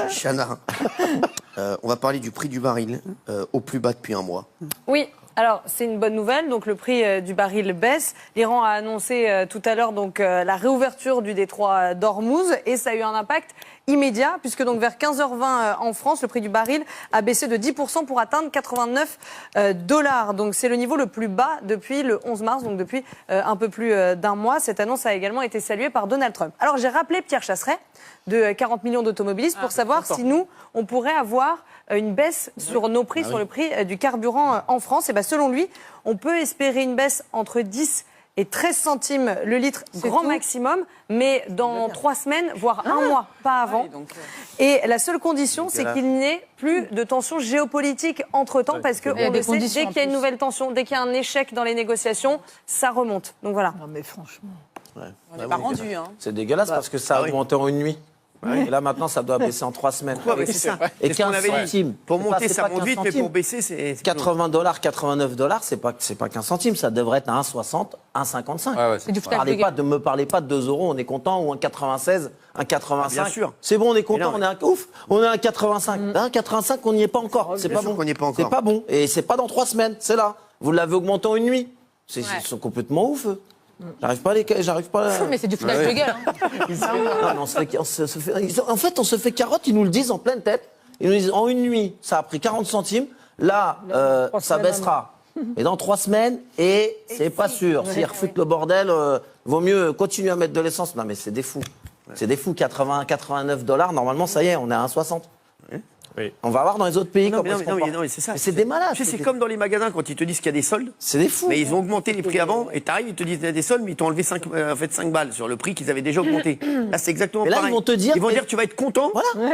Chana, on va parler du prix du baril au plus bas depuis un mois. Oui. Alors, c'est une bonne nouvelle. Donc, le prix du baril baisse. L'Iran a annoncé tout à l'heure la réouverture du détroit d'Ormuz et ça a eu un impact immédiat puisque donc vers 15h20 en France, le prix du baril a baissé de 10% pour atteindre 89 $. Donc, c'est le niveau le plus bas depuis le 11 mars, donc depuis un peu plus d'un mois. Cette annonce a également été saluée par Donald Trump. Alors, j'ai rappelé Pierre Chasseret de 40 millions d'automobilistes pour savoir si nous, on pourrait avoir une baisse sur nos prix, sur le prix du carburant en France. Et ben, selon lui, on peut espérer une baisse entre 10 et 13 centimes le litre, grand maximum, mais dans 3 semaines, voire un mois, pas avant. Et la seule condition, c'est qu'il n'y ait plus de tensions géopolitiques entre-temps, parce qu'on le sait, dès qu'il y a une nouvelle tension, dès qu'il y a un échec dans les négociations, ça remonte. Donc voilà. Non mais franchement... On n'est pas rendu. Hein. C'est dégueulasse parce que ça a augmenté en une nuit. Et là, maintenant, ça doit baisser en 3 semaines. C'est ça. Et 15 centimes. Pour monter, ça monte vite, mais pour baisser, c'est... 80 $, 89 $, c'est pas 15 centimes. Ça devrait être à 1,60, 1,55. C'est du foutage de gueule. Ne me parlez pas de 2 €, on est content, ou 1,96, 1,85. Bien sûr. C'est bon, on est content, on est ouf, on est à 1,85. 1,85, on n'y est pas encore. C'est pas bon. C'est pas bon. Et c'est pas dans 3 semaines, c'est là. Vous l'avez augmenté en une nuit. Ils sont complètement ouf, eux. J'arrive pas à... Mais c'est du foutage de gueule. Non, en fait, on se fait carotte, ils nous le disent en pleine tête. Ils nous disent en une nuit, ça a pris 40 centimes. Là, ça baissera. Mais dans 3 semaines, et c'est pas sûr. S'ils refoutent le bordel, vaut mieux continuer à mettre de l'essence. Non, mais c'est des fous. C'est des fous. 89 $, normalement, ça y est, on est à 1,60. Oui. On va voir dans les autres pays Non, comment mais c'est ça. c'est des malades. C'est comme dans les magasins quand ils te disent qu'il y a des soldes. C'est des fous. Mais ils ont augmenté les prix avant et t'arrives, ils te disent qu'il y a des soldes, mais ils t'ont enlevé 5 balles sur le prix qu'ils avaient déjà augmenté. Là, c'est exactement là, pareil. Ils vont te dire tu vas être content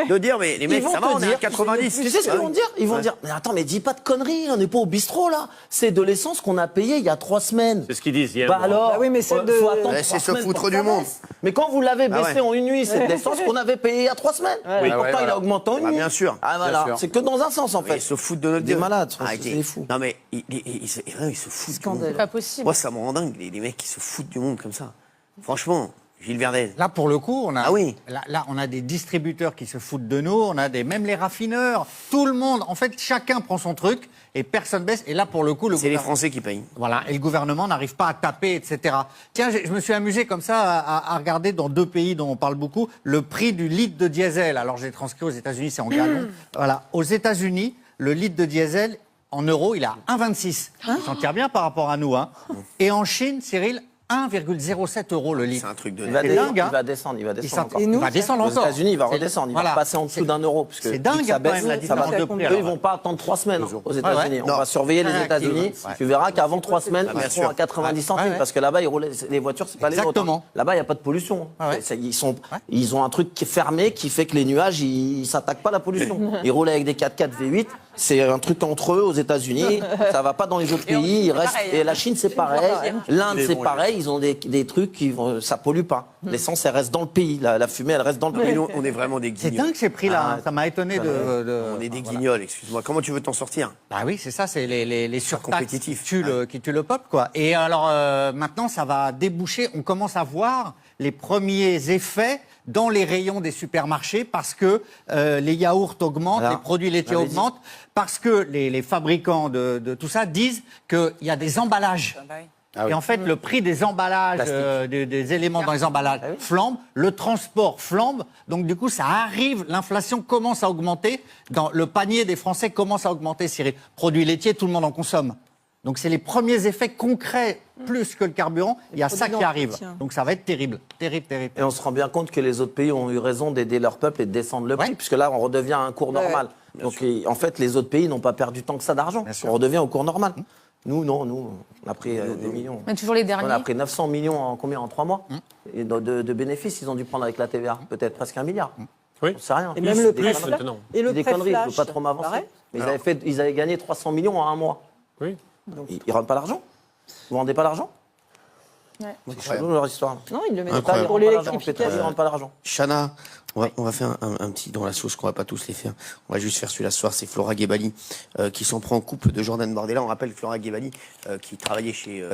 de dire, mais les mecs, ça va, on est à 90. Tu sais ce qu'ils vont dire? Ils vont dire, mais attends, mais dis pas de conneries, on n'est pas au bistrot là. C'est de l'essence qu'on a payé il y a 3 semaines. C'est ce qu'ils disent hier. Bah alors, oui, mais c'est de... faut attendre C'est 3 se semaines foutre pour que du ça monde. baisse. Mais quand vous l'avez baissé en une nuit, c'est de l'essence qu'on avait payé il y a 3 semaines. Et pourtant, il a augmenté en une nuit. Bien sûr. Ah voilà, c'est que dans un sens en fait. Ils se foutent de notre Des gueule. malades, Arrêtez. c'est des fous. Non mais ils se foutent. Scandale. Pas possible. Moi ça me rend dingue les mecs qui se foutent du monde comme ça. Franchement, Gilles Verdez. Là, pour le coup, on a, Ah oui. là, on a des distributeurs qui se foutent de nous, on a même les raffineurs, tout le monde. En fait, chacun prend son truc et personne baisse. Et là, pour le coup, C'est les Français qui payent. Voilà, et le gouvernement n'arrive pas à taper, etc. Tiens, je me suis amusé comme ça à regarder dans 2 pays dont on parle beaucoup le prix du litre de diesel. Alors, j'ai transcrit aux États-Unis, c'est en gallons. Voilà, aux États-Unis, le litre de diesel en euros, il est à 1,26. On s'en tire bien par rapport à nous, hein. Et en Chine, Cyril, 1,07 € le litre. C'est un truc de Il va C'est descendre, dingue, hein. il va descendre, il va descendre encore. Il va descendre Aux encore. États-Unis, il va redescendre, il Voilà. va passer en dessous d'1 €. Parce que C'est dingue, ça quand même, baisse, la ça différence va. de prix, Eux, alors. ils vont pas attendre 3 semaines aux États-Unis. ouais. On va surveiller les Ouais, États-Unis. ouais. Tu verras qu'avant 3 semaines, bien ils seront sûr. à 90 centimes. Ouais, ouais. Parce que là-bas, les voitures, c'est pas les autres. Exactement. Hein. Là-bas, il n'y a pas de pollution. Ouais, ouais. Ils ont un truc qui est fermé qui fait que les nuages, ils s'attaquent pas à la pollution. Ils roulent avec des 4x4 V8. C'est un truc entre eux aux États-Unis. Ça va pas dans les autres pays. Il reste... pareil, Et hein. la Chine, c'est pareil. L'Inde, c'est pareil. Ils ont des trucs qui vont... ça pollue pas. L'essence, elle reste dans le pays. La fumée, elle reste dans le Mais pays. nous, on est vraiment des C'est guignols. dingue ces prix-là, hein. Ça m'a étonné de... On est des guignols, excuse-moi. Comment tu veux t'en sortir? Bah oui, c'est ça, c'est les surtaxes compétitif. qui tuent le peuple, quoi. Et alors, maintenant, ça va déboucher, on commence à voir les premiers effets dans les rayons des supermarchés parce que les yaourts augmentent, Voilà. les produits laitiers Allez-y. augmentent, parce que les fabricants de tout ça disent qu'il y a des emballages. Bah oui. Et en fait, le prix des emballages, des éléments dans les emballages flambe, le transport flambe, donc du coup, ça arrive, l'inflation commence à augmenter, le panier des Français commence à augmenter, Cyril. Produits laitiers, tout le monde en consomme. Donc c'est les premiers effets concrets, plus que le carburant, il y a ça qui arrive. Donc ça va être terrible, terrible, terrible. Et on se rend bien compte que les autres pays ont eu raison d'aider leur peuple et de descendre le prix, Ouais. puisque là, on redevient à un cours normal. Donc, en fait, les autres pays n'ont pas perdu tant que ça d'argent. On redevient au cours normal. Nous, non, nous, on a pris des millions. Mais toujours les derniers. On a pris 900 millions en combien? En 3 mois et de bénéfices, ils ont dû prendre avec la TVA. Peut-être presque 1 milliard. Oui. On sait rien. Et même le Des prix conneries. maintenant. Et le Des prêt conneries, je ne flash, veux pas trop m'avancer. pareil. Mais ils avaient gagné 300 millions en un mois. Oui. Ils ne rendent pas l'argent? Vous ne rendez pas l'argent? Ouais. C'est chelou leur histoire. Non, ils le mettent Incroyable. pour Ils rendent l'électrification. pas l'argent. Chana, on va faire un petit dans la sauce qu'on va pas tous les faire. On va juste faire celui-là ce soir, c'est Flora Gebali qui s'en prend en couple de Jordan Bardella. On rappelle Flora Gebali qui travaillait chez